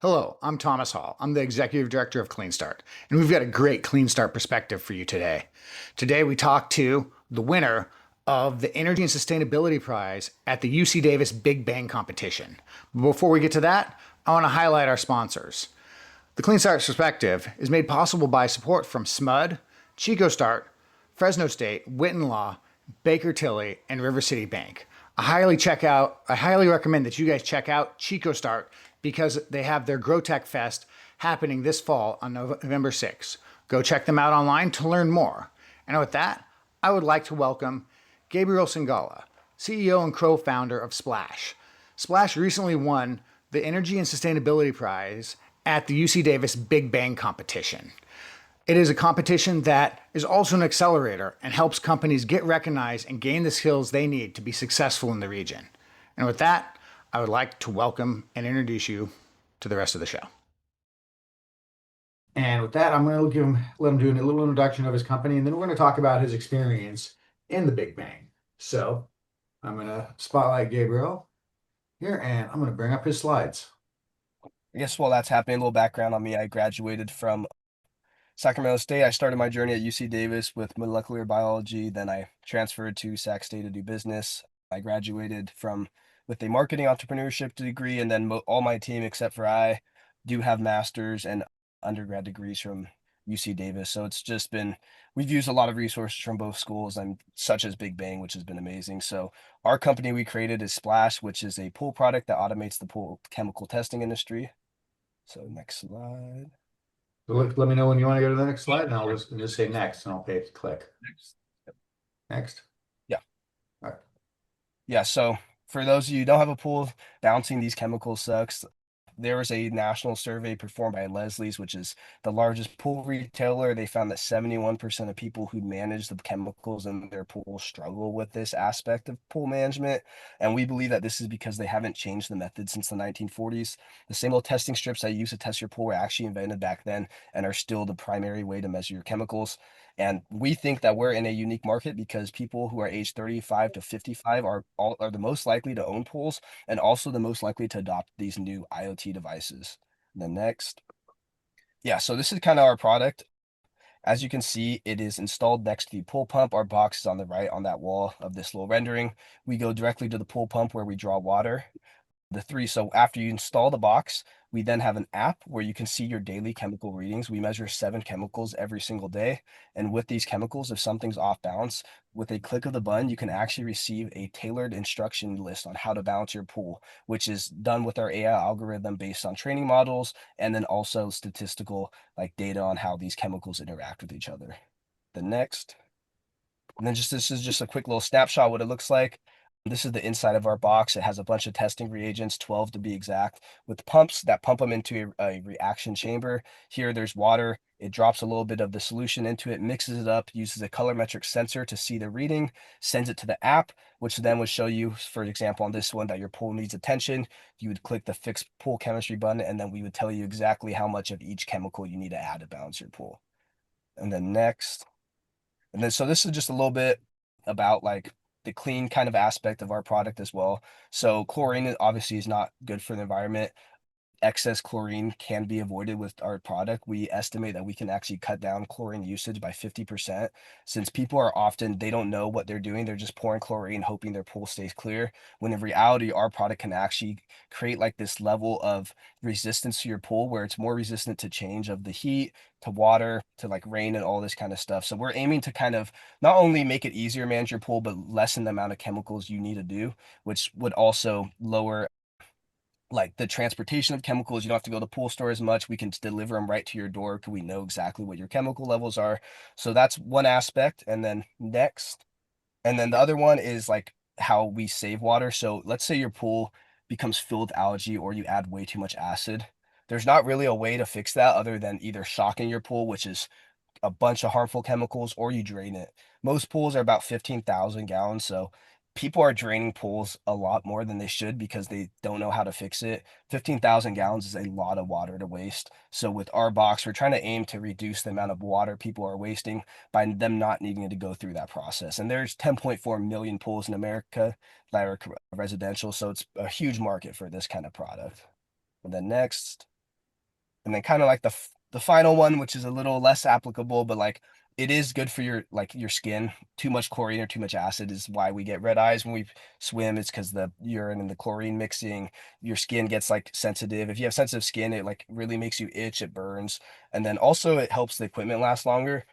Hello, I'm Thomas Hall. I'm the Executive Director of CleanStart, and we've got a great CleanStart perspective for you today. Today, we talk to the winner of the Energy and Sustainability Prize at the UC Davis Big Bang Competition. But before we get to that, I want to highlight our sponsors. The CleanStart perspective is made possible by support from SMUD, ChicoStart, Fresno State, Witten Law, Baker Tilly, and River City Bank. I highly recommend that you guys check out ChicoStart because they have their GrowTech Fest happening this fall on November 6th. Go check them out online to learn more. And with that, I would like to welcome Gabriel Singala, CEO and co-founder of Splash. Splash recently won the Energy and Sustainability Prize at the UC Davis Big Bang Competition. It is a competition that is also an accelerator and helps companies get recognized and gain the skills they need to be successful in the region. And with that, I would like to welcome and introduce you to the rest of the show. And with that, I'm going to let him do a little introduction of his company, and then we're going to talk about his experience in the Big Bang. So I'm going to spotlight Gabriel here, and I'm going to bring up his slides. I guess while that's happening, a little background on me. I graduated from Sacramento State. I started my journey at UC Davis with molecular biology. Then I transferred to Sac State to do business. I graduated from with a marketing entrepreneurship degree, and then all my team except for I do have masters and undergrad degrees from UC Davis. So it's just been we've used a lot of resources from both schools, and such as Big Bang, which has been amazing. So our company we created is Splash, which is a pool product that automates the pool chemical testing industry. So next slide. So let me know when you want to go to the next slide, and I'll just say next, and I'll pay to click. Next. Yep. Next. Yeah. All right. Yeah. So for those of you who don't have a pool, balancing these chemicals sucks. There was a national survey performed by Leslie's, which is the largest pool retailer. They found that 71% of people who manage the chemicals in their pool struggle with this aspect of pool management. And we believe that this is because they haven't changed the method since the 1940s. The same old testing strips that you use to test your pool were actually invented back then and are still the primary way to measure your chemicals. And we think that we're in a unique market because people who are age 35 to 55 are the most likely to own pools and also the most likely to adopt these new IoT devices. The next. Yeah, so this is kind of our product. As you can see, it is installed next to the pool pump. Our box is on the right on that wall of this little rendering. We go directly to the pool pump where we draw water. So after you install the box, we then have an app where you can see your daily chemical readings. We measure 7 chemicals every single day. And with these chemicals, if something's off balance, with a click of the button, you can actually receive a tailored instruction list on how to balance your pool, which is done with our AI algorithm based on training models and then also statistical like data on how these chemicals interact with each other. The next. And then this is just a quick little snapshot what it looks like. This is the inside of our box. It has a bunch of testing reagents, 12 to be exact, with pumps that pump them into a reaction chamber. Here there's water. It drops a little bit of the solution into it, mixes it up, uses a colorimetric sensor to see the reading, sends it to the app, which then would show you, for example, on this one that your pool needs attention. You would click the fix pool chemistry button, and then we would tell you exactly how much of each chemical you need to add to balance your pool. And then next. And then, so this is just a little bit about like the clean kind of aspect of our product as well. So chlorine obviously is not good for the environment. Excess chlorine can be avoided with our product. We estimate that we can actually cut down chlorine usage by 50% since people are often, they don't know what they're doing. They're just pouring chlorine, hoping their pool stays clear. When in reality, our product can actually create like this level of resistance to your pool where it's more resistant to change of the heat, to water, to like rain and all this kind of stuff. So we're aiming to kind of not only make it easier to manage your pool, but lessen the amount of chemicals you need to do, which would also lower like the transportation of chemicals. You don't have to go to the pool store as much. We can deliver them right to your door because we know exactly what your chemical levels are. So that's one aspect. And then next, and then the other one is like how we save water. So let's say your pool becomes filled with algae or you add way too much acid. There's not really a way to fix that other than either shocking your pool, which is a bunch of harmful chemicals, or you drain it. Most pools are about 15,000 gallons, so people are draining pools a lot more than they should because they don't know how to fix it. 15,000 gallons is a lot of water to waste. So with our box, we're trying to aim to reduce the amount of water people are wasting by them not needing to go through that process. And there's 10.4 million pools in America that are residential, so it's a huge market for this kind of product. And then next. And then kind of like the final one, which is a little less applicable, but like it is good for your like your skin. Too much chlorine or too much acid is why we get red eyes when we swim. It's because the urine and the chlorine mixing, your skin gets like sensitive. If you have sensitive skin, it like really makes you itch, it burns. And then also it helps the equipment last longer.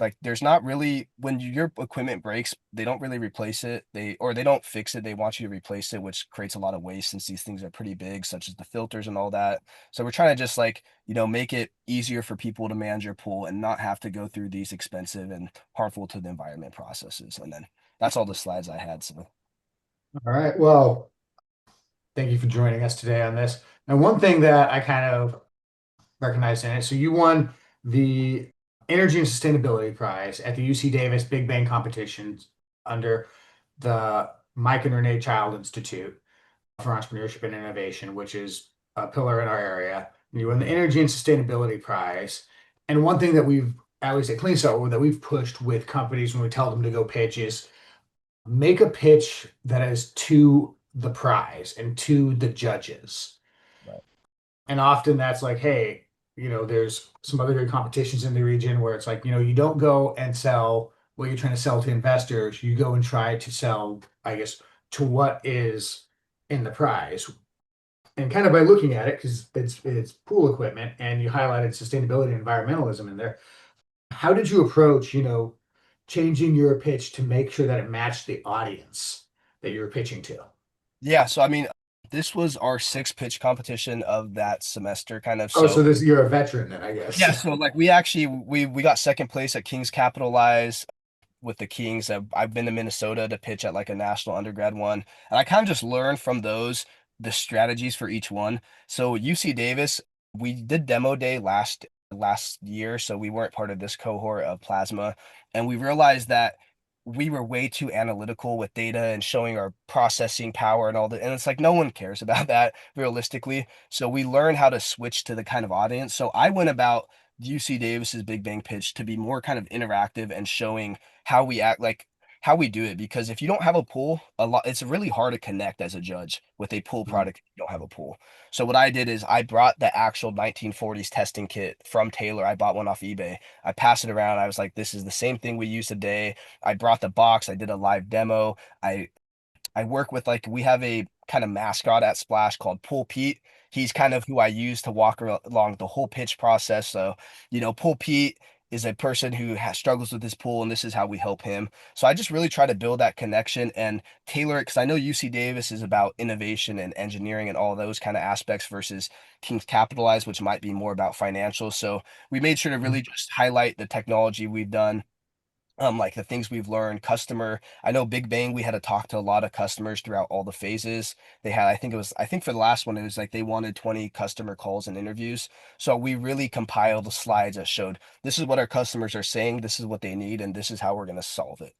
Like there's not really when your equipment breaks, they don't really replace it. They don't fix it. They want you to replace it, which creates a lot of waste since these things are pretty big, such as the filters and all that. So we're trying to just like, make it easier for people to manage your pool and not have to go through these expensive and harmful to the environment processes. And then that's all the slides I had. So All right. Well, thank you for joining us today on this. And one thing that I kind of recognized in it, so you won the Energy and Sustainability Prize at the UC Davis Big Bang competitions under the Mike and Renee Child Institute for Entrepreneurship and Innovation, which is a pillar in our area. You won the Energy and Sustainability Prize. And one thing that we've, at least at CleanStart, that we've pushed with companies when we tell them to go pitch is make a pitch that is to the prize and to the judges. right. And often that's like, hey, there's some other good competitions in the region where it's like, you don't go and sell what you're trying to sell to investors. You go and try to sell, I guess, to what is in the prize. And kind of by looking at it, because it's pool equipment and you highlighted sustainability and environmentalism in there, how did you approach, changing your pitch to make sure that it matched the audience that you were pitching to? Yeah. So I mean, this was our sixth pitch competition of that semester, kind of. Oh, So so this you're a veteran then, I guess. yeah, so like we actually we got second place at Kings Capitalize with the Kings. I've been to Minnesota to pitch at like a national undergrad one, and I kind of just learned from those the strategies for each one. So UC Davis, we did demo day last year, so we weren't part of this cohort of Plasma, and we realized that we were way too analytical with data and showing our processing power and all that. And it's like no one cares about that realistically. So we learned how to switch to the kind of audience. So I went about UC Davis's Big Bang pitch to be more kind of interactive and showing how we act, like how we do it. Because if you don't have a pool, it's really hard to connect as a judge with a pool product if you don't have a pool. So what I did is I brought the actual 1940s testing kit from Taylor. I bought one off eBay. I passed it around. I was like, this is the same thing we use today. I brought the box. I did a live demo. I work with like we have a kind of mascot at Splash called Pool Pete. He's kind of who I use to walk along the whole pitch process. So, Pool Pete is a person who struggles with his pool, and this is how we help him. So I just really try to build that connection and tailor it because I know UC Davis is about innovation and engineering and all those kind of aspects versus King's Capitalize, which might be more about financials. So we made sure to really just highlight the technology we've done, like the things we've learned. I know Big Bang, we had to talk to a lot of customers throughout all the phases. They had, I think for the last one, it was like they wanted 20 customer calls and interviews. So we really compiled the slides that showed this is what our customers are saying, this is what they need, and this is how we're going to solve it.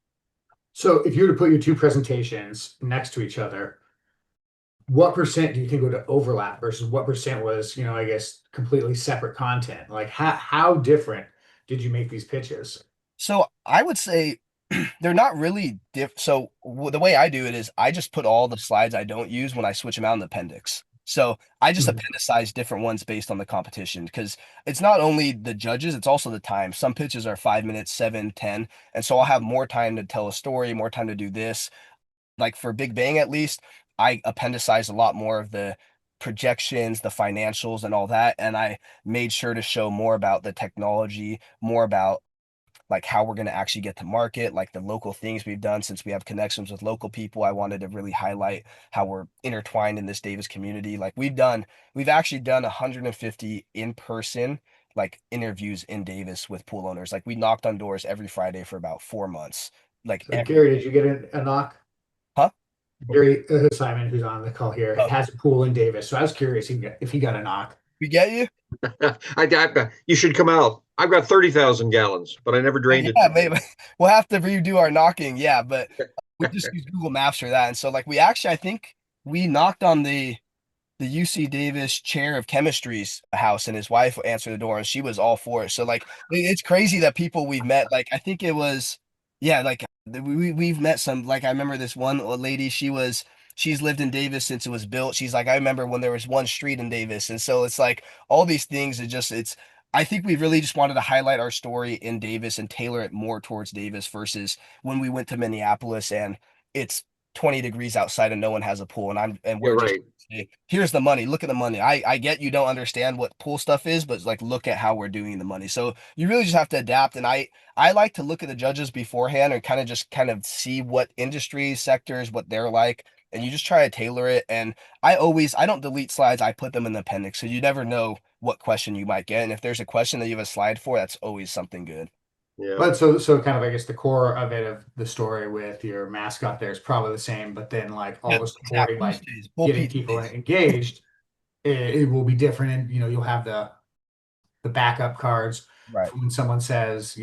So if you were to put your two presentations next to each other, what percent do you think would overlap versus what percent was, I guess, completely separate content? Like how different did you make these pitches? So I would say they're not really So the way I do it is I just put all the slides I don't use when I switch them out in the appendix. So I just Mhm. appendicize different ones based on the competition because it's not only the judges, it's also the time. Some pitches are 5 minutes, seven, 10. And so I'll have more time to tell a story, more time to do this. Like for Big Bang, at least, I appendicize a lot more of the projections, the financials, and all that. And I made sure to show more about the technology, more about like how we're going to actually get to market, like the local things we've done since we have connections with local people. I wanted to really highlight how we're intertwined in this Davis community. Like we've actually done 150 in-person like interviews in Davis with pool owners. Like we knocked on doors every Friday for about 4 months. Like So every, Gary, did you get a knock? huh? Gary Simon, who's on the call here, Oh, has a pool in Davis. So I was curious if he got a knock. we get you? You should come out. I've got 30,000 gallons, but I never Oh, drained it yeah, today. maybe we'll have to redo our knocking. Yeah, but we just use Google Maps for that. And so like we actually, I think we knocked on the UC Davis chair of chemistry's house, and his wife answered the door and she was all for it. So like it's crazy that people we've met, like I think it was, yeah, like we've met some, like I remember this one lady, she was she's lived in Davis since it was built. She's like, I remember when there was one street in Davis. And so it's like all these things, I think we really just wanted to highlight our story in Davis and tailor it more towards Davis versus when we went to Minneapolis and it's 20 degrees outside and no one has a pool and You're we're just right. saying, here's the money, look at the money. I get you don't understand what pool stuff is, but like look at how we're doing the money. So you really just have to adapt. And I like to look at the judges beforehand and kind of see what industry sectors, what they're like, and you just try to tailor it. And I don't delete slides, I put them in the appendix. So you never know what question you might get. And if there's a question that you have a slide for, that's always something good. Yeah. But so kind of, I guess the core of it, of the story with your mascot there, is probably the same, but then like all Yeah, the supporting, exactly. Pool like stays, pool getting Pete people stays. engaged, it will be different. And, you'll have the backup cards Right. for when someone says,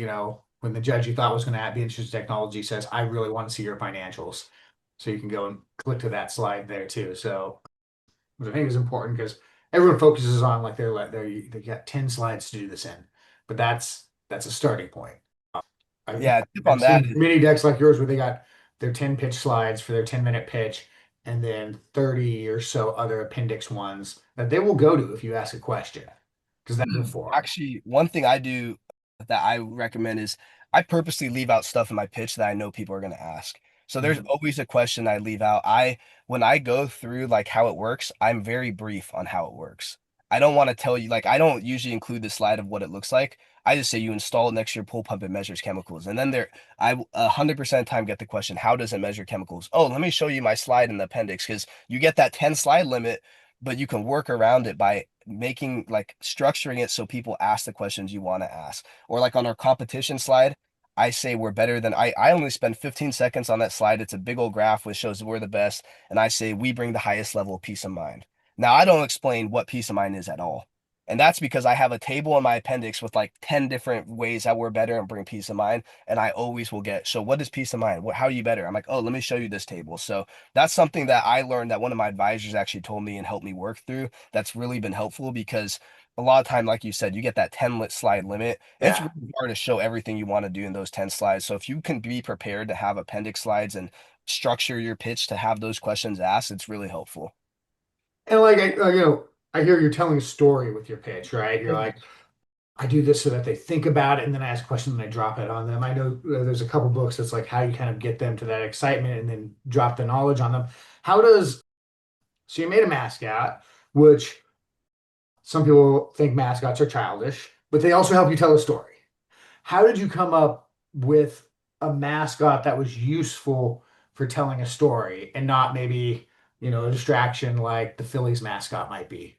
when the judge you thought was going to be interested in technology says, I really want to see your financials. So you can go and click to that slide there too. So which I think is important because everyone focuses on like they got 10 slides to do this in, but that's a starting point. I've, Yeah, tip on I've that seen is mini decks like yours where they got their 10 pitch slides for their 10-minute pitch and then 30 or so other appendix ones that they will go to if you ask a question because that's it for them. actually one thing I do that I recommend is I purposely leave out stuff in my pitch that I know people are going to ask. So there's Mhm. always a question I leave out. When I go through like how it works, I'm very brief on how it works. I don't want to tell you, like, I don't usually include the slide of what it looks like. I just say you install it next to your pool pump, it measures chemicals. And then I 100% of the time get the question, how does it measure chemicals? Oh, let me show you my slide in the appendix because you get that 10 slide limit, but you can work around it by making like structuring it so people ask the questions you want to ask. Or like on our competition slide, I say we're better than I only spend 15 seconds on that slide. It's a big old graph which shows we're the best. And I say we bring the highest level of peace of mind. Now I don't explain what peace of mind is at all. And that's because I have a table in my appendix with like 10 different ways that we're better and bring peace of mind. And I always will get, so what is peace of mind? How are you better? I'm like, oh, let me show you this table. So that's something that I learned that one of my advisors actually told me and helped me work through. That's really been helpful because a lot of time, like you said, you get that 10 slide limit. And it's Yeah. really hard to show everything you want to do in those 10 slides. So if you can be prepared to have appendix slides and structure your pitch to have those questions asked, it's really helpful. And like, I hear you're telling a story with your pitch, right? You're like, I do this so that they think about it and then I ask a question and I drop it on them. I know there's a couple books that's like how you kind of get them to that excitement and then drop the knowledge on them. How does So you made a mascot, which some people think mascots are childish, but they also help you tell a story. How did you come up with a mascot that was useful for telling a story and not maybe, a distraction like the Phillies mascot might be?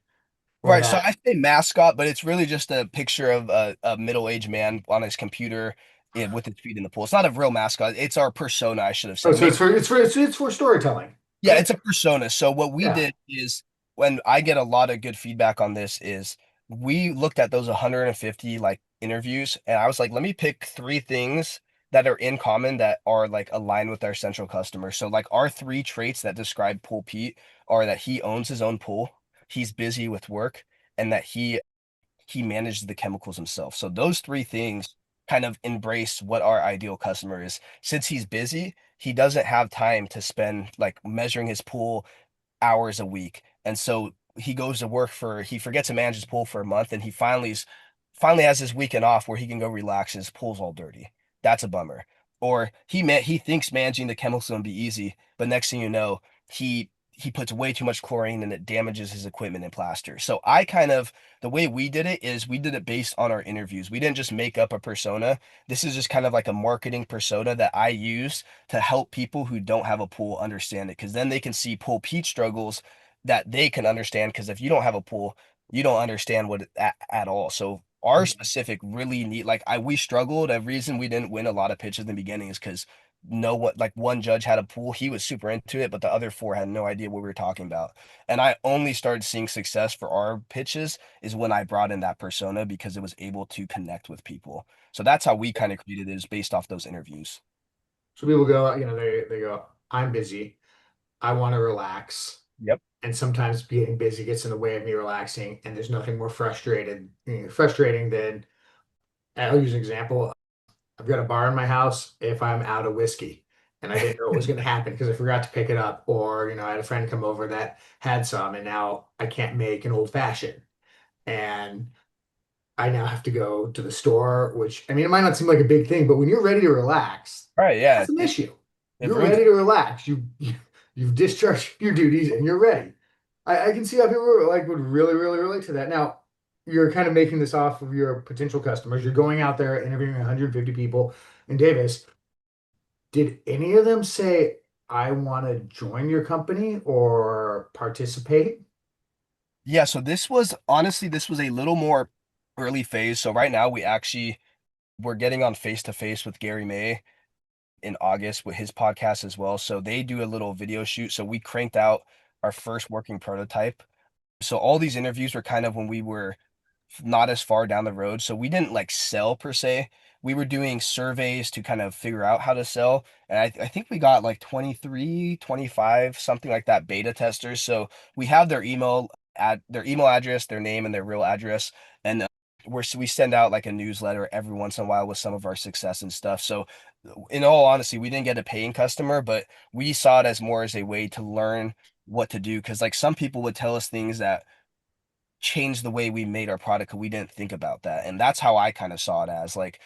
Or Right, so that I say mascot, but it's really just a picture of a middle-aged man on his computer with his feet in the pool. It's not a real mascot. It's our persona, I should have Oh, said. so Maybe it's for storytelling, yeah, right? it's a persona. So what we Yeah. did is when I get a lot of good feedback on this is we looked at those 150 like interviews and I was like, let me pick three things that are in common that are like aligned with our central customer. So like our three traits that describe Pool Pete are that he owns his own pool, he's busy with work, and that he manages the chemicals himself. So those three things kind of embrace what our ideal customer is. Since he's busy, he doesn't have time to spend like measuring his pool hours a week. And so he goes to work he forgets to manage his pool for a month and he finally has this weekend off where he can go relax and his pool's all dirty. That's a bummer. Or he thinks managing the chemicals will be easy, but next thing you know, he puts way too much chlorine and it damages his equipment and plaster. So the way we did it is we did it based on our interviews. We didn't just make up a persona. This is just kind of like a marketing persona that I use to help people who don't have a pool understand it because then they can see Pool Pete struggles that they can understand because if you don't have a pool, you don't understand at all. So our specific really neat like I we struggled. A reason we didn't win a lot of pitches in the beginning is because no what like one judge had a pool, he was super into it, but the other four had no idea what we were talking about. And I only started seeing success for our pitches is when I brought in that persona because it was able to connect with people. So that's how we kind of created it is based off those interviews. So people go, they go, I'm busy. I want to relax. Yep. And sometimes being busy gets in the way of me relaxing. And there's nothing more frustrating than, I'll use an example. I've got a bar in my house if I'm out of whiskey. and I didn't know what was going to happen because I forgot to pick it up, or I had a friend come over that had some, and now I can't make an old fashioned, and I now have to go to the store, which I mean, it might not seem like a big thing, but when you're ready to relax, Right, yeah, that's an issue. it You're ruins ready it. to relax. You've discharged your duties and you're ready. I can see how people like would really, really relate to that. Now, you're kind of making this off of your potential customers. You're going out there interviewing 150 people in Davis. Did any of them say, I want to join your company or participate? Yeah, so this was honestly, this was a little more early phase. So right now we're getting on face to face with Gary May in August with his podcast as well. So they do a little video shoot. So we cranked out our first working prototype. So all these interviews were kind of when we were not as far down the road. So we didn't like sell per se. We were doing surveys to kind of figure out how to sell. And I think we got like 23, 25, something like that beta testers. So we have their email address, their name, and their real address. And we send out like a newsletter every once in a while with some of our success and stuff. So in all honesty, we didn't get a paying customer, but we saw it as more as a way to learn what to do. Cause like some people would tell us things that change the way we made our product 'cause we didn't think about that. And that's how I kind of saw it as like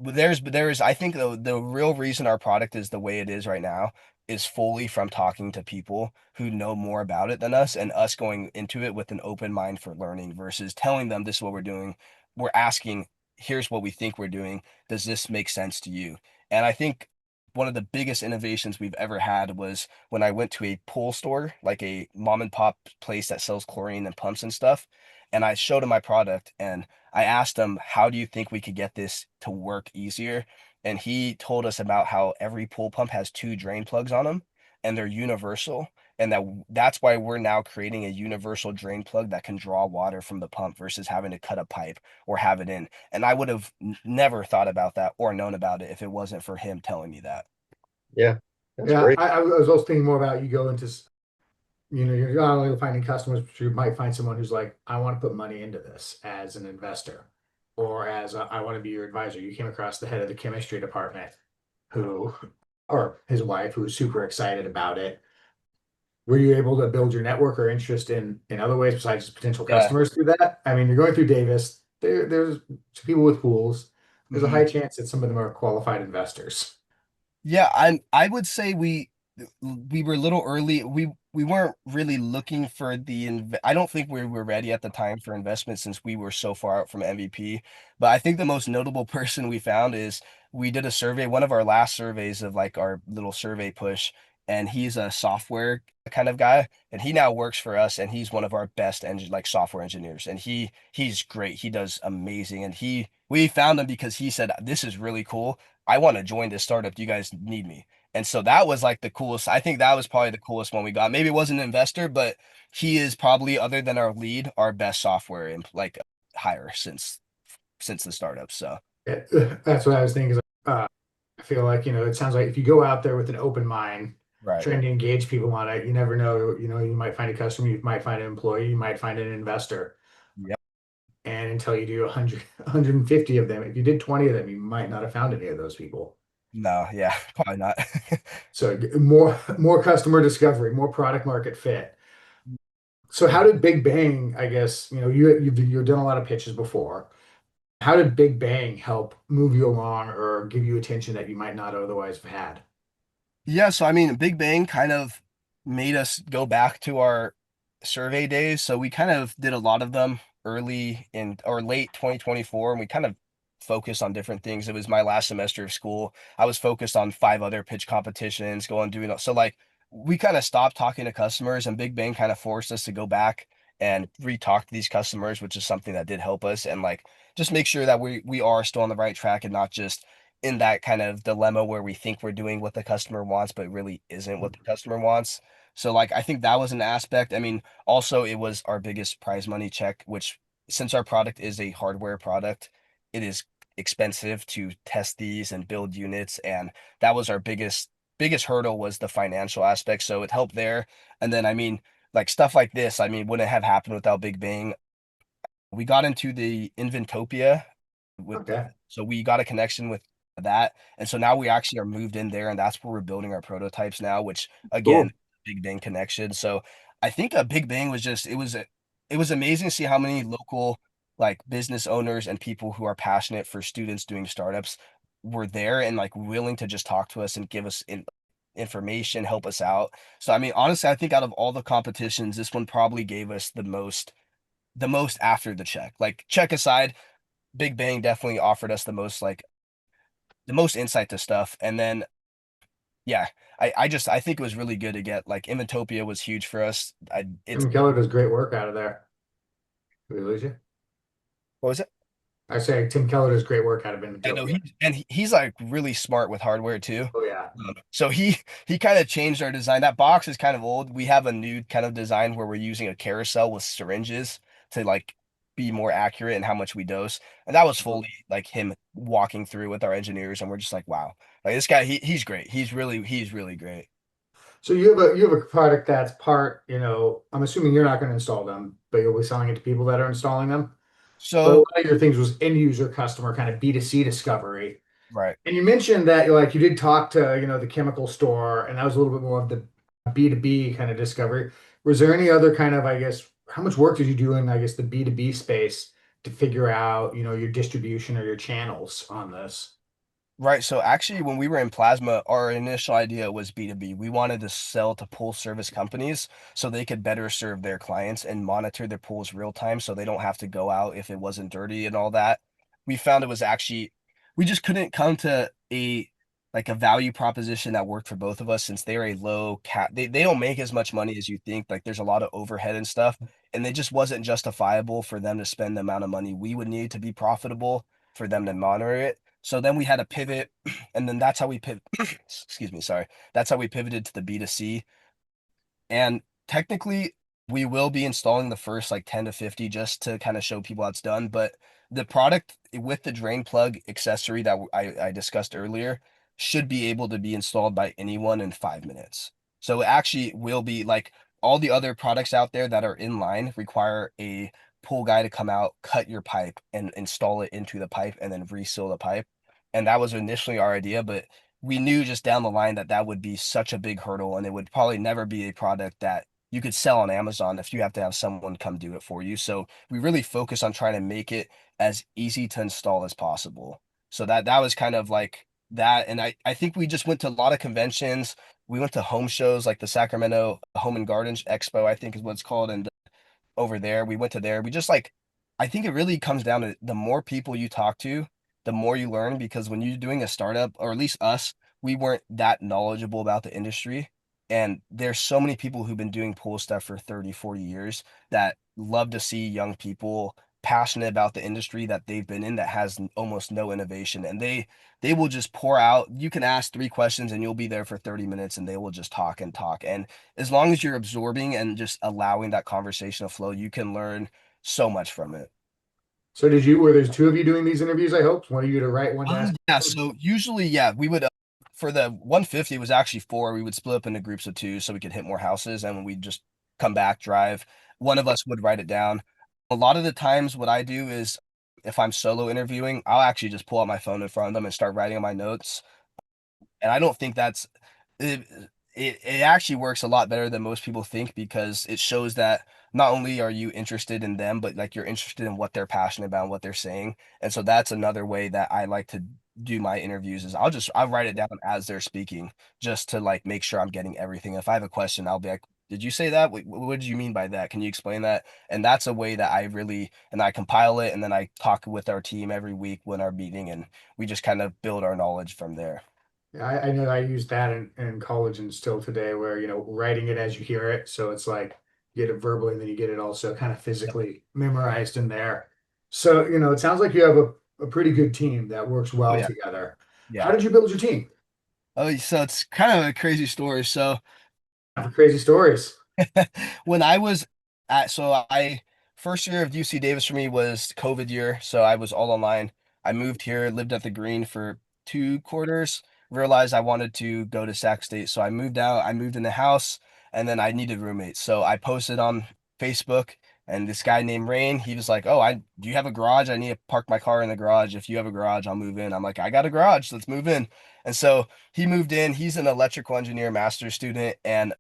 there's I think the real reason our product is the way it is right now is fully from talking to people who know more about it than us and us going into it with an open mind for learning versus telling them this is what we're doing. We're asking, here's what we think we're doing. Does this make sense to you? And I think one of the biggest innovations we've ever had was when I went to a pool store, like a mom and pop place that sells chlorine and pumps and stuff. And I showed them my product and I asked him, how do you think we could get this to work easier? And he told us about how every pool pump has two drain plugs on them and they're universal. And that's why we're now creating a universal drain plug that can draw water from the pump versus having to cut a pipe or have it in. And I would have never thought about that or known about it if it wasn't for him telling me that. Yeah, that's Yeah, great. I was also thinking more about you go into, you're not only finding customers, but you might find someone who's like, I want to put money into this as an investor, or as I want to be your advisor. You came across the head of the chemistry department who, or his wife, who was super excited about it. Were you able to build your network or interest in other ways besides just potential Yeah. customers through that? I mean, you're going through Davis. There's people with pools. There's a high Mhm. chance that some of them are qualified investors. Yeah, I would say we were a little early. We weren't really looking for I don't think we were ready at the time for investment since we were so far out from MVP. But I think the most notable person we found is we did a survey, one of our last surveys of like our little survey push, and he's a software kind of guy, and he now works for us, and he's one of our best engine like software engineers, and he's great. He does amazing, and he we found him because he said this is really cool. I want to join this startup. Do you guys need me? And so that was like the coolest. I think that was probably the coolest one we got. Maybe it wasn't an investor, but he is probably, other than our lead, our best software and like hire since the startup. So That's what I was thinking. I feel like, it sounds like if you go out there with an open mind, right. trying to engage people on it, you never know, you might find a customer, you might find an employee, you might find an investor. Yep. And until you do 100, 150 of them, if you did 20 of them, you might not have found any of those people. No, yeah, probably not. So more customer discovery, more product market fit. So how did Big Bang, I guess, you've done a lot of pitches before. How did Big Bang help move you along or give you attention that you might not otherwise have had? Yeah, so I mean, Big Bang kind of made us go back to our survey days. So we kind of did a lot of them early in or late 2024, and we kind of focused on different things. It was my last semester of school. I was focused on five other pitch competitions, going doing so like we kind of stopped talking to customers, and Big Bang kind of forced us to go back and re-talk to these customers, which is something that did help us and like just make sure that we are still on the right track and not just in that kind of dilemma where we think we're doing what the customer wants, but really isn't what the customer wants. So like I think that was an aspect. I mean, also it was our biggest prize money check, which since our product is a hardware product, it is expensive to test these and build units. And that was our biggest hurdle was the financial aspect. So it helped there. And then I mean, like stuff like this, I mean, wouldn't have happened without Big Bang. We got into the Inventopia with Okay. so we got a connection with that. And so now we actually are moved in there, and that's where we're building our prototypes now, which again, Cool. Big Bang connection. So I think a Big Bang was just it was amazing to see how many local like business owners and people who are passionate for students doing startups were there and like willing to just talk to us and give us information, help us out. So I mean, honestly, I think out of all the competitions, this one probably gave us the most after the check. Like check aside, Big Bang definitely offered us the most insight to stuff. And then yeah, I think it was really good to get like Inventopia was huge for us. I it's Tim Keller does great work out of there. Did we lose you? What was it? I say Tim Keller does great work out of I know Inventopia. he's like really smart with hardware too. Oh yeah. So he kind of changed our design. That box is kind of old. We have a new kind of design where we're using a carousel with syringes to like be more accurate in how much we dose. And that was fully like him walking through with our engineers, and we're just like, wow, like this guy, he's great. He's really great. So you have a product that's part, I'm assuming you're not going to install them, but you'll be selling it to people that are installing them. But a So lot of your things was end user customer kind of B2C discovery. right. And you mentioned that you did talk to, the chemical store, and that was a little bit more of the B2B kind of discovery. Was there any other kind of, I guess, how much work did you do in, I guess, the B2B space to figure out, your distribution or your channels on this? Right. So actually, when we were in Plasma, our initial idea was B2B. We wanted to sell to pool service companies so they could better serve their clients and monitor their pools real time so they don't have to go out if it wasn't dirty and all that. We found it was actually, we just couldn't come to a value proposition that worked for both of us since they're a low cap. They don't make as much money as you think. Like there's a lot of overhead and stuff, and it just wasn't justifiable for them to spend the amount of money we would need to be profitable for them to monitor it. So then we had to pivot, and then that's how we pivot. Excuse me, sorry. That's how we pivoted to the B2C. And technically, we will be installing the first like 10 to 50 just to kind of show people how it's done. But the product with the drain plug accessory that I discussed earlier should be able to be installed by anyone in 5 minutes. So it actually will be like all the other products out there that are in line require a pull guy to come out, cut your pipe, and install it into the pipe and then reseal the pipe. And that was initially our idea, but we knew just down the line that that would be such a big hurdle and it would probably never be a product that you could sell on Amazon if you have to have someone come do it for you. So we really focus on trying to make it as easy to install as possible. So that was kind of like that. And I think we just went to a lot of conventions. We went to home shows like the Sacramento Home and Gardens Expo, I think is what it's called. And over there. We went to there. We just like, I think it really comes down to the more people you talk to, the more you learn. Because when you're doing a startup, or at least us, we weren't that knowledgeable about the industry. And there's so many people who've been doing pool stuff for 30, 40 years that love to see young people passionate about the industry that they've been in that has almost no innovation. And they will just pour out. You can ask 3 questions and you'll be there for 30 minutes and they will just talk and talk. And as long as you're absorbing and just allowing that conversation to flow, you can learn so much from it. So were there's two of you doing these interviews, I hope? One of you to write, one to ask Yeah, questions? so usually, yeah, we would for the 150 it was actually four. We would split up into groups of two so we could hit more houses, and we'd just come back, drive. One of us would write it down. A lot of the times, what I do is if I'm solo interviewing, I'll actually just pull out my phone in front of them and start writing on my notes. And I don't think that's it, it actually works a lot better than most people think because it shows that not only are you interested in them, but like you're interested in what they're passionate about and what they're saying. And so that's another way that I like to do my interviews is I'll write it down as they're speaking just to like make sure I'm getting everything. If I have a question, I'll be like, did you say that? What did you mean by that? Can you explain that? And that's a way that I really and I compile it and then I talk with our team every week when our meeting and we just kind of build our knowledge from there. Yeah, I know I used that in college and still today, where writing it as you hear it, so it's like you get it verbally and then you get it also kind of physically memorized in there. So it sounds like you have a pretty good team that works Oh well yeah. together. How Yeah. did you build your team? Oh, so it's kind of a crazy story. So For crazy stories. when I was so I first year of UC Davis for me was COVID year, so I was all online. I moved here, lived at the Green for 2 quarters, realized I wanted to go to Sac State, so I moved out. I moved in the house, and then I needed roommates, so I posted on Facebook, And this guy named Rain, he was like, "Oh, I do you have a garage? I need to park my car in the garage. If you have a garage, I'll move in." I'm like, "I got a garage. Let's move in." And so he moved in. He's an electrical engineer master's student, and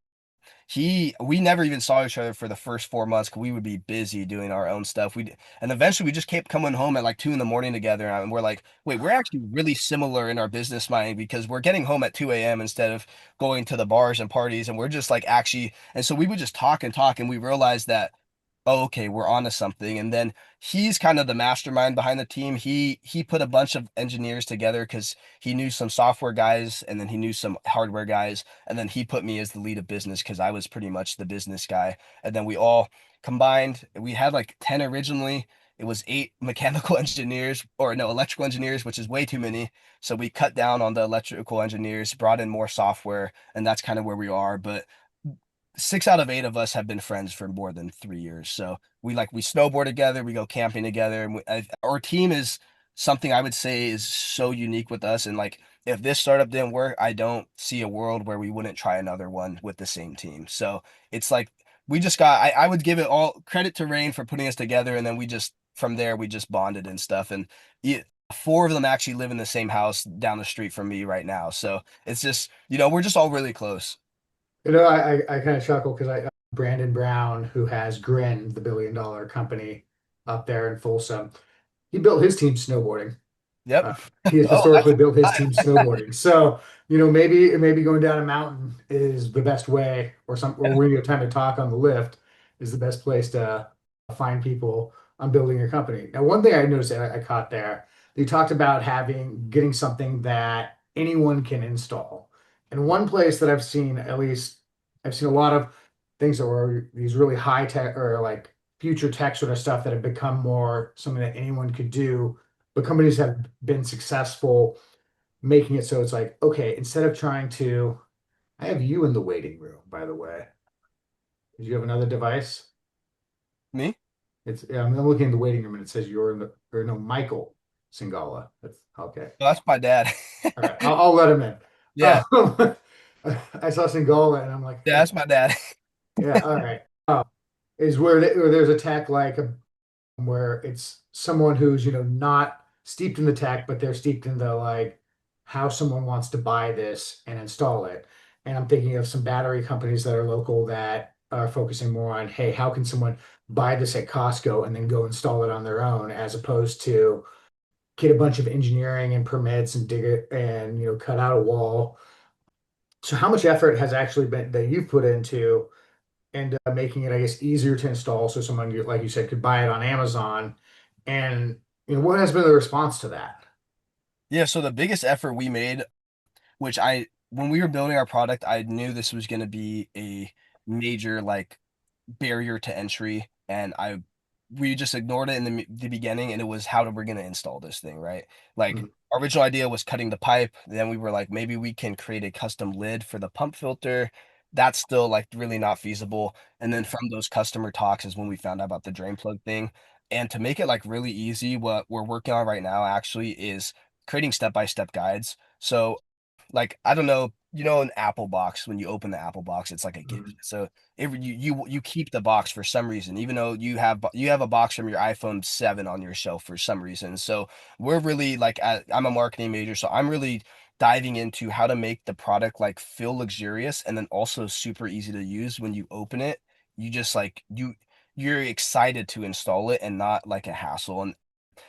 we never even saw each other for the first 4 months because we would be busy doing our own stuff. And eventually we just kept coming home at like 2 in the morning together, and we're like, wait, we're actually really similar in our business mind because we're getting home at 2 a.m. instead of going to the bars and parties, and we're just like actually, and so we would just talk and talk, and we realized that, oh, okay, we're onto something. And then he's kind of the mastermind behind the team. He put a bunch of engineers together because he knew some software guys and then he knew some hardware guys. And then he put me as the lead of business because I was pretty much the business guy. And then we all combined. We had like 10 originally. It was eight mechanical engineers, or no, electrical engineers, which is way too many. So we cut down on the electrical engineers, brought in more software, and that's kind of where we are. But 6 out of 8 of us have been friends for more than 3 years. So we snowboard together, we go camping together, and our team is something I would say is so unique with us. And like, if this startup didn't work, I don't see a world where we wouldn't try another one with the same team. So it's like we just got. I would give it all credit to Rain for putting us together, and then we just from there we just bonded and stuff. And four of them actually live in the same house down the street from me right now. So it's just we're just all really close. I kind of chuckle because Brandon Brown, who has Grin, the billion-dollar company up there in Folsom, he built his team snowboarding. Yep. Uh, he has Oh, that's historically built his team snowboarding. So, maybe going down a mountain is the best way, or when you have time to talk on the lift is the best place to find people on building your company. Now, one thing I noticed that I caught there, you talked about getting something that anyone can install. And one place that I've seen, at least I've seen a lot of things that were these really high tech or like future tech sort of stuff that have become more something that anyone could do, but companies have been successful making it so it's like, okay, instead of trying to, I have you in the waiting room, by the way. Do you have another device? me. I'm looking in the waiting room and it says you're in the, or no, Michael Singala. That's okay. Oh, that's my dad. All right, I'll let him in. Yeah, I saw Singala and I'm like, yeah, that's my dad. yeah, all right. Is where there's a tech like where it's someone who's not steeped in the tech, but they're steeped in the like how someone wants to buy this and install it. And I'm thinking of some battery companies that are local that are focusing more on, hey, how can someone buy this at Costco and then go install it on their own, as opposed to get a bunch of engineering and permits and dig it and cut out a wall. So how much effort has actually been that you've put into and making it, I guess, easier to install so someone, like you said, could buy it on Amazon? And what has been the response to that? Yeah, so the biggest effort we made, when we were building our product, I knew this was going to be a major like barrier to entry, and we just ignored it in the beginning, and it was how we're going to install this thing, right? Like Mhm. our original idea was cutting the pipe, then we were like, maybe we can create a custom lid for the pump filter. That's still like really not feasible. And then from those customer talks is when we found out about the drain plug thing. And to make it like really easy, what we're working on right now actually is creating step-by-step guides. So like I don't know, an Apple box, when you open the Apple box, it's like a gift. Mhm. So you keep the box for some reason, even though you have a box from your iPhone 7 on your shelf for some reason. So we're really like I'm a marketing major, so I'm really diving into how to make the product like feel luxurious and then also super easy to use when you open it. You just like you're excited to install it and not like a hassle. And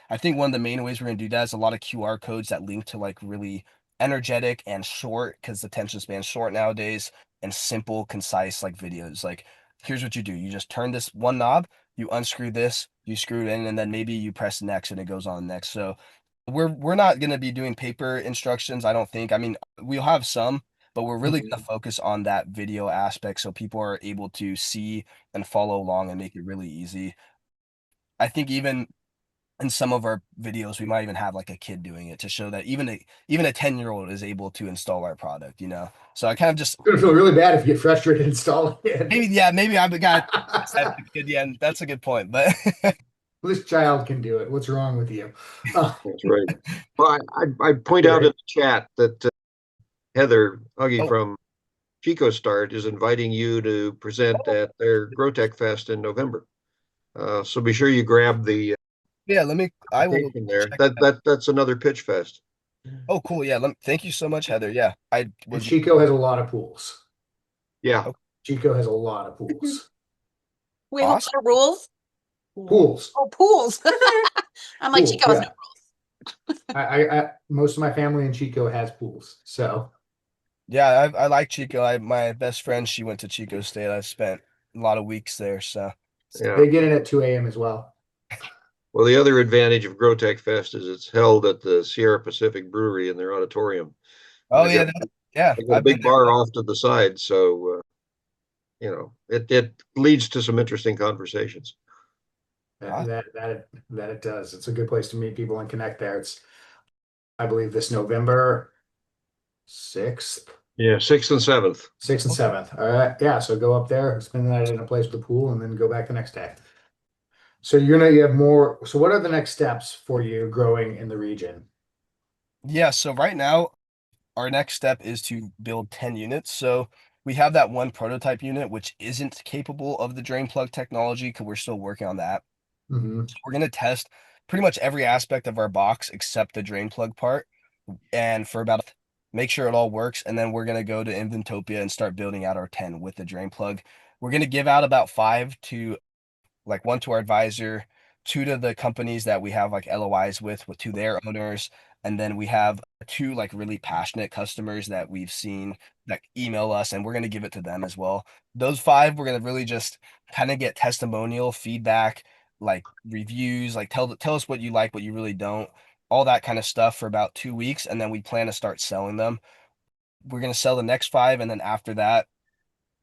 I think one of the main ways we're gonna do that is a lot of QR codes that link to like really energetic and short, because the attention span's short nowadays, and simple, concise like videos. Like, here's what you do. You just turn this one knob, you unscrew this, you screw it in, and then maybe you press next and it goes on next. So we're not gonna be doing paper instructions, I don't think. I mean, we'll have some, but we're really gonna focus on that video aspect so people are able to see and follow along and make it really easy. I think even in some of our videos, we might even have like a kid doing it to show that even a 10-year-old is able to install our product. So I kind of just It's gonna feel really bad if you get frustrated installing it. maybe, yeah, maybe I'm the guy that's the kid. Yeah, and that's a good point. But This child can do it. What's wrong with you? Uh, That's right. Well, I point out in Gary. the chat that Heather Huggy oh, from CleanStart is inviting you to present at their GrowTech Fest in November. So be sure you grab the Yeah, I will application there. check that. That's another pitch fest. Oh, cool. Yeah, thank you so much, Heather. Yeah, I And would. Chico has a lot of pools. Yeah. Oh, Chico has a lot of pools. We have a lot awesome. of rules. Pools. Oh, pools. I'm like, Pools, Chico has no yeah. rules. Most of my family in Chico has pools. So Yeah, I like Chico. My best friend, she went to Chico State. I spent a lot of weeks there. So Yeah. they get in at 2 a.m. as well. Well, the other advantage of GrowTech Fest is it's held at the Sierra Pacific Brewery in their auditorium. And oh yeah, yeah, they've got a I've been big there. bar off to the side, so it leads to some interesting conversations. Awesome. That it does. It's a good place to meet people and connect there. It's, I believe, this November 6th. Yeah, 6th and 7th. 6th and 7th. All right. Yeah. So go up there, spend the night in a place with a pool, and then go back the next day. So you have more. So what are the next steps for you growing in the region? Yeah, so right now our next step is to build 10 units. So we have that one prototype unit which isn't capable of the drain plug technology because we're still working on that. Mm-hmm. So we're going to test pretty much every aspect of our box except the drain plug part, and for about make sure it all works, and then we're going to go to Inventopia and start building out our 10 with the drain plug. We're going to give out about 5 to like one to our advisor, two to the companies that we have like LOIs with to their owners, and then we have two like really passionate customers that we've seen that email us, and we're going to give it to them as well. Those 5, we're going to really just kind of get testimonial feedback, like reviews, like tell us what you like, what you really don't, all that kind of stuff for about 2 weeks, and then we plan to start selling them. We're going to sell the next 5, and then after that,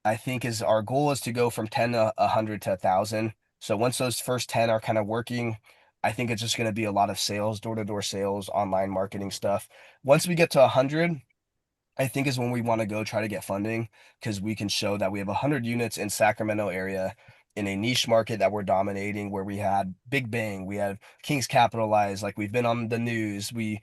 I think is our goal is to go from 10 to 100 to 1,000. So once those first 10 are kind of working, I think it's just going to be a lot of sales, door-to-door sales, online marketing stuff. Once we get to 100, I think is when we want to go try to get funding, because we can show that we have 100 units in Sacramento area in a niche market that we're dominating, where we had Big Bang, we had Kings Capitalized, like we've been on the news, we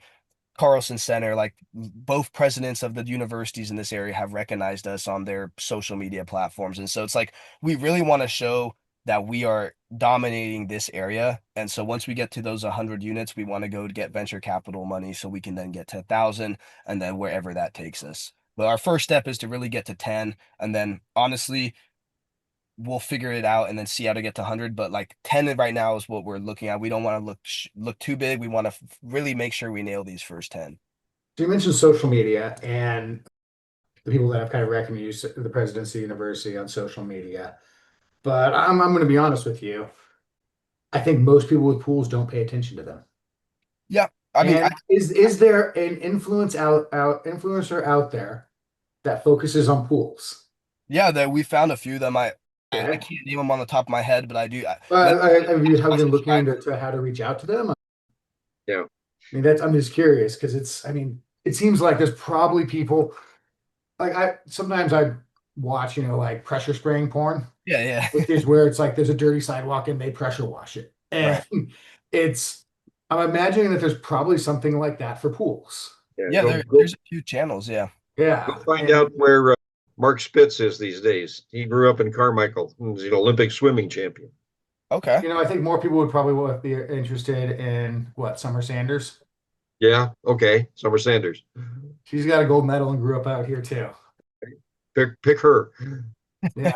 Carlson Center, like both presidents of the universities in this area have recognized us on their social media platforms. And so it's like we really want to show that we are dominating this area. And so once we get to those 100 units, we want to go to get venture capital money so we can then get to 1,000 and then wherever that takes us. But our first step is to really get to 10. And then honestly, we'll figure it out and then see how to get to 100, but like 10 right now is what we're looking at. We don't want to look too big. We want to really make sure we nail these first 10. So you mentioned social media and the people that have kind of recognized the presidency university on social media. But I'm going to be honest with you. I think most people with pools don't pay attention to them. Yeah, I mean, And is there an influencer out there that focuses on pools? yeah, that we found a few that I Okay. can't name them on the top of my head, but I do. Have you been looking Subscribe. into how to reach out to them? Yeah. I mean, I'm just curious because I mean, it seems like there's probably people like sometimes I watch, like pressure spraying porn, Yeah, yeah. which is where it's like there's a dirty sidewalk and they pressure wash it. And Right. it's, I'm imagining that there's probably something like that for pools. Yeah, there's a few channels. Yeah. Yeah. Go find out where Mark Spitz is these days. He grew up in Carmichael. He's an Olympic swimming champion. Okay. I think more people would probably be interested in Summer Sanders. Yeah. Okay. Summer Sanders. She's got a gold medal and grew up out here too. Pick her. Yeah.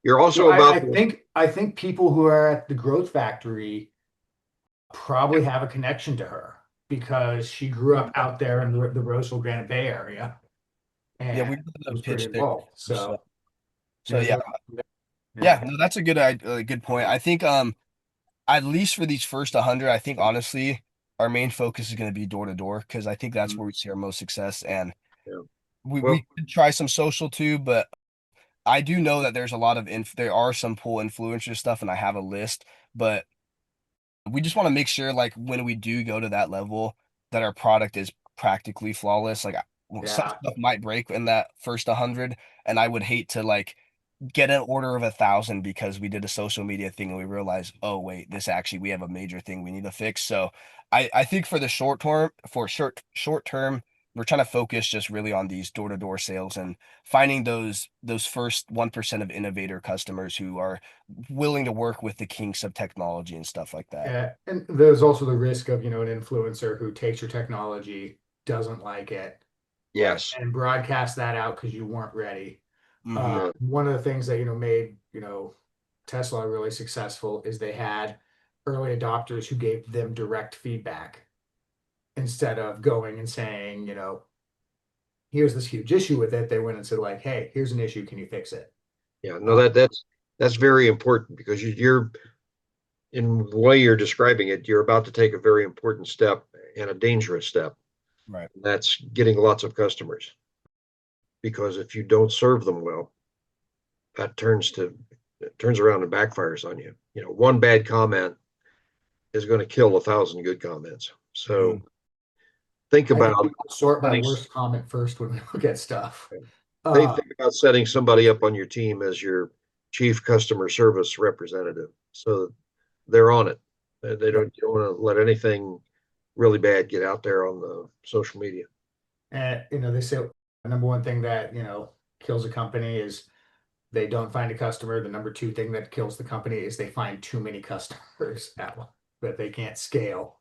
You're also So about I think people who are at the Growth Factory probably have a connection to her because she grew up out there in the Roseville Granite Bay area Yeah, we and got the was pretty pitch there. involved. So Yeah, yeah, no, that's a good point. I think at least for these first 100, I think honestly our main focus is going to be door to door, because I think that's where we see our most success. And Yeah. we Well, could try some social too, but I do know that there's a lot of there are some pool influencer stuff, and I have a list, but we just want to make sure like when we do go to that level that our product is practically flawless. Like some yeah. stuff might break in that first 100, and I would hate to like get an order of 1,000 because we did a social media thing and we realized, oh wait, this actually we have a major thing we need to fix. So I think for the short term, we're trying to focus just really on these door-to-door sales and finding those first 1% of innovator customers who are willing to work with the kinks of technology and stuff like that. And there's also the risk of, an influencer who takes your technology, doesn't like it, Yes. and broadcast that out because you weren't ready. Mhm. Yeah. One of the things that, made, Tesla really successful is they had early adopters who gave them direct feedback instead of going and saying, here's this huge issue with it. They went and said like, hey, here's an issue. Can you fix it? Yeah. No, that's very important because you're in the way you're describing it, you're about to take a very important step and a dangerous step. Right. That's getting lots of customers because if you don't serve them well, that turns around and backfires on you. One bad comment is going to kill 1,000 good comments. So Mhm. think I think about we sort by setting, worst comment first when we look at stuff. think Uh, think about setting somebody up on your team as your chief customer service representative, so that they're on it. They don't you don't want to let anything really bad get out there on the social media. and they say the number one thing that, kills a company is they don't find a customer. The number two thing that kills the company is they find too many customers that they can't scale.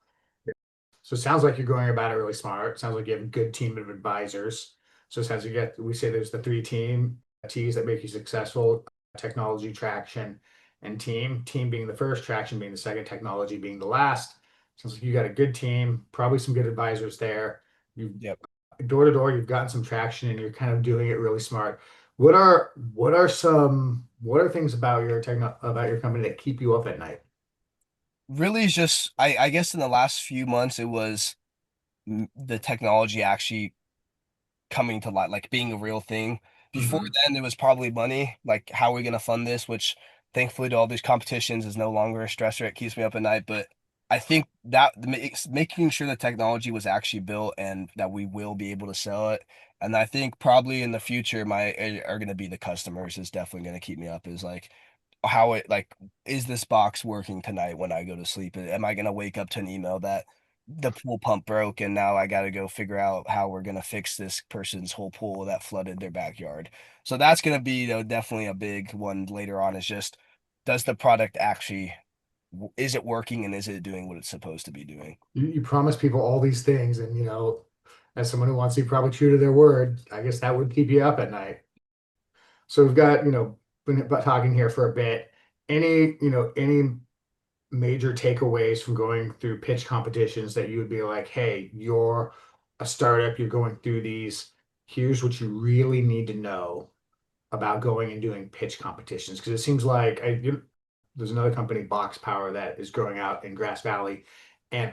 So it sounds like you're going about it really smart. It sounds like you have a good team of advisors. So it sounds like we say there's the three T's that make you successful: technology, traction, and team. Team being the first, traction being the second, technology being the last. Sounds like you got a good team, probably some good advisors there. You Yep. door to door, you've gotten some traction and you're kind of doing it really smart. What are things about your company that keep you up at night? Really is just I guess in the last few months it was the technology actually coming to light, like being a real thing. Before Mhm. then, it was probably money, like how are we gonna fund this, which thankfully to all these competitions is no longer a stressor. It keeps me up at night. But I think that making sure the technology was actually built and that we will be able to sell it. And I think probably in the future, are gonna be the customers is definitely gonna keep me up. Is like how it like is this box working tonight when I go to sleep? Am I gonna wake up to an email that the pool pump broke and now I got to go figure out how we're going to fix this person's whole pool that flooded their backyard. So that's going to be definitely a big one later on is just does the product actually is it working and is it doing what it's supposed to be doing? You promise people all these things, and as someone who wants to be probably true to their word, I guess that would keep you up at night. So we've got, been talking here for a bit. Any major takeaways from going through pitch competitions that you would be like, hey, you're a startup, you're going through these. Here's what you really need to know about going and doing pitch competitions, because it seems like there's another company, Box Power, that is growing out in Grass Valley, and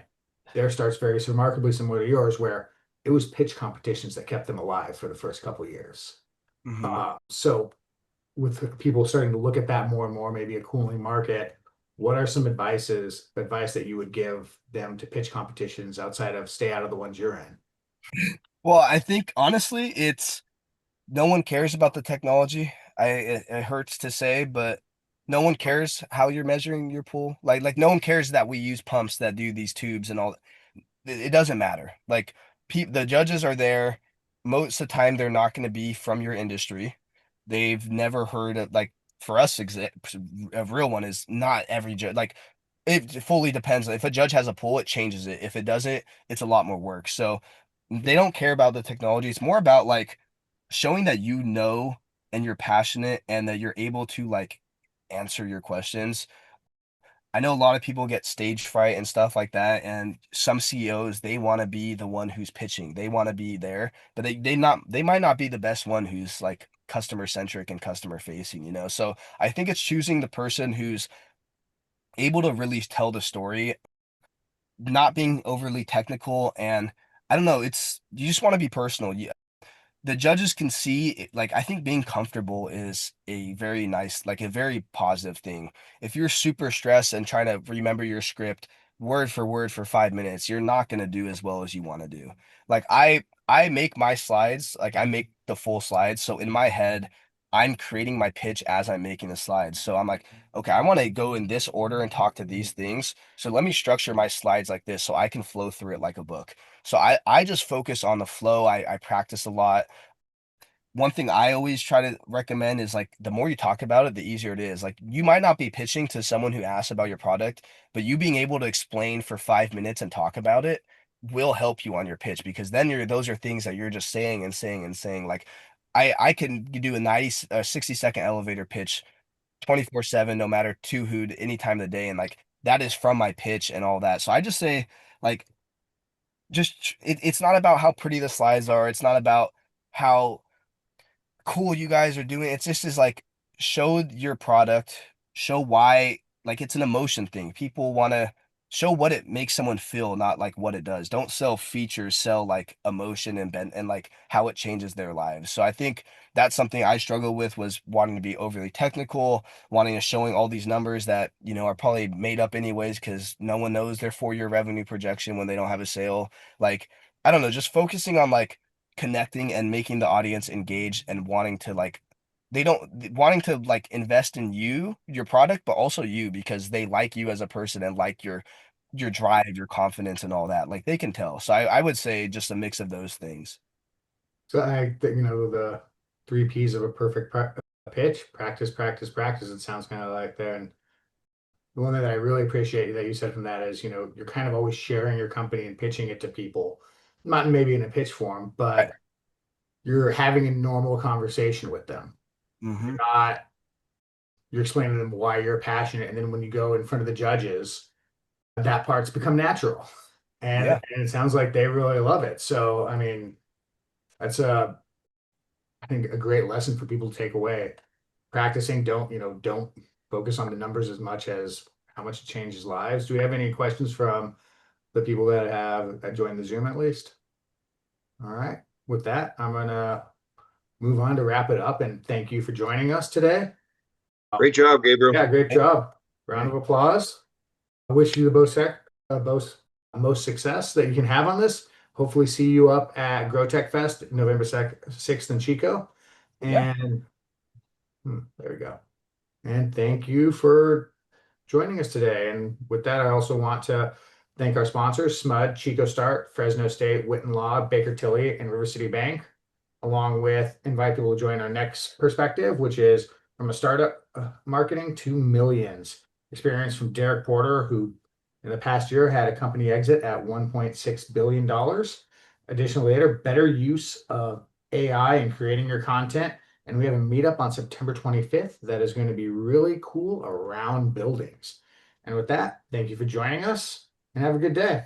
their start's very remarkably similar to yours, where it was pitch competitions that kept them alive for the first couple of years. Hmm. So with people starting to look at that more and more, maybe a cooling market, what are some advice that you would give them to pitch competitions outside of stay out of the ones you're in? Well, I think honestly, it's no one cares about the technology. It hurts to say, but no one cares how you're measuring your pool. Like no one cares that we use pumps that do these tubes and all. It doesn't matter. Like the judges are there. Most of the time, they're not going to be from your industry. They've never heard of like for us, a real one is not every judge. Like it fully depends. If a judge has a pool, it changes it. If it doesn't, it's a lot more work. So they don't care about the technology. It's more about like showing that you know and you're passionate and that you're able to like answer your questions. I know a lot of people get stage fright and stuff like that, and some CEOs they want to be the one who's pitching. They want to be there, but they might not be the best one who's like customer centric and customer facing, you know. So I think it's choosing the person who's able to really tell the story, not being overly technical, and I don't know, it's you just want to be personal. The judges can see like I think being comfortable is a very nice like a very positive thing. If you're super stressed and trying to remember your script word for word for 5 minutes, you're not going to do as well as you want to do. Like I make my slides, like I make the full slides, so in my head I'm creating my pitch as I'm making the slides. So I'm like, okay, I want to go in this order and talk to these things. So let me structure my slides like this so I can flow through it like a book. So I just focus on the flow. I practice a lot. One thing I always try to recommend is like the more you talk about it, the easier it is. Like you might not be pitching to someone who asks about your product, but you being able to explain for 5 minutes and talk about it will help you on your pitch because then those are things that you're just saying and saying and saying. Like I can do a 60-second elevator pitch 24/7, no matter to who, any time of the day, and like that is from my pitch and all that. So I just say like it's not about how pretty the slides are. It's not about how cool you guys are doing. It's just is like show your product, show why, like it's an emotion thing. People want to show what it makes someone feel, not like what it does. Don't sell features, sell like emotion and like how it changes their lives. So I think that's something I struggle with was wanting to be overly technical, wanting to showing all these numbers that, are probably made up anyways because no one knows their 4-year revenue projection when they don't have a sale. Like, I don't know, just focusing on like connecting and making the audience engaged and wanting to like they don't wanting to like invest in you, your product, but also you because they like you as a person and like your drive, your confidence and all that. Like they can tell. So I would say just a mix of those things. So I think, the 3 Ps of a perfect pitch: practice, practice, practice. It sounds kind of like there. And the one thing that I really appreciate that you said from that is, you're kind of always sharing your company and pitching it to people, not maybe in a pitch form, Right. but you're having a normal conversation with them. Mm-hmm. Not You're explaining to them why you're passionate, and then when you go in front of the judges, that part's become natural, Yeah. and it sounds like they really love it. So, I mean, that's I think a great lesson for people to take away. Practicing, don't focus on the numbers as much as how much it changes lives. Do we have any questions from the people that have joined the Zoom at least? All right. With that, I'm gonna move on to wrap it up and thank you for joining us today. Great job, Gabriel. Yeah, great job. Round Great. of applause. I wish you the most success that you can have on this. Hopefully see you up at GrowTech Fest November 6th in Chico. Yeah. And there we go. And thank you for joining us today. And with that, I also want to thank our sponsors, SMUD, Chico Start, Fresno State, Witten Law, Baker Tilly, and River City Bank, along with invite people to join our next perspective, which is from a startup marketing to millions. Experience from Derek Porter, who in the past year had a company exit at $1.6 billion. Additionally, later, better use of AI in creating your content. And we have a meetup on September 25th that is going to be really cool around buildings. And with that, thank you for joining us and have a good day.